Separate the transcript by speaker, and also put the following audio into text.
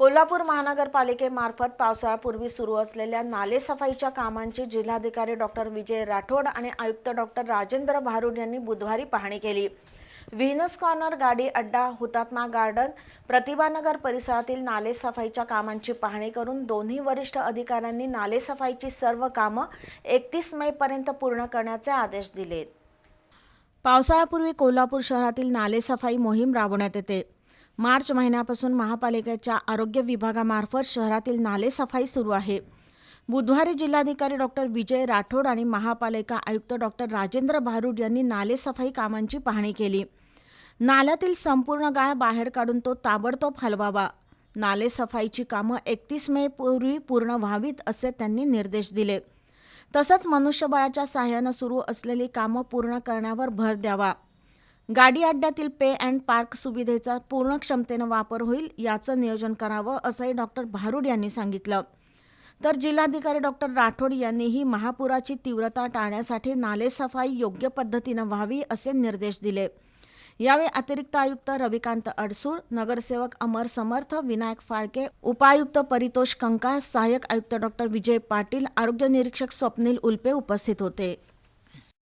Speaker 1: कोल्हापूर महानगरपालिकेमार्फत पावसाळ्यापूर्वी सुरू असलेल्या नालेसफाईच्या कामांची जिल्हाधिकारी डॉक्टर विजय राठोड आणि आयुक्त डॉक्टर राजेंद्र भारुड यांनी बुधवारी पाहणी केली। व्हीनस कॉर्नर, गाडी अड्डा, हुतात्मा गार्डन, प्रतिभानगर परिसरातील नालेसफाईच्या कामांची पाहणी करून दोन्ही वरिष्ठ अधिकाऱ्यांनी नालेसफाईची सर्व कामं 31 मे पर्यंत पूर्ण करण्याचे आदेश दिले। पावसाळ्यापूर्वी कोल्हापूर शहरातील नालेसफाई मोहीम राबवण्यात येते। मार्च महिन्यापासून महापालिकेच्या आरोग्य विभागामार्फत शहरातील नालेसफाई सुरू आहे। बुधवारी जिल्हाधिकारी डॉक्टर विजय राठोड आणि महापालिका आयुक्त डॉक्टर राजेंद्र भारुड यांनी नालेसफाई कामांची पाहणी केली। नाल्यातील संपूर्ण गाळ बाहेर काढून तो ताबडतोब हलवावा। नालेसफाईची कामं 31 मे पूर्वी पूर्ण व्हावीत असे त्यांनी निर्देश दिले। तसंच मनुष्यबळाच्या सहाय्यानं सुरू असलेली कामं पूर्ण करण्यावर भर द्यावा। गाडी अड्ड्यातील पे अँड पार्क सुविधेचा पूर्ण क्षमतेनं वापर होईल याचं नियोजन करावं असंही डॉक्टर भारुड यांनी सांगितलं। तर जिल्हाधिकारी डॉक्टर राठोड यांनीही महापुराची तीव्रता टाळण्यासाठी नालेसफाई योग्य पद्धतीनं व्हावी असे निर्देश दिले। यावेळी अतिरिक्त आयुक्त रविकांत अडसूळ, नगरसेवक अमर समर्थ, विनायक फाळके, उपायुक्त परितोष कंका, सहाय्यक आयुक्त डॉक्टर विजय पाटील, आरोग्य निरीक्षक स्वप्नील उल्पे उपस्थित होते।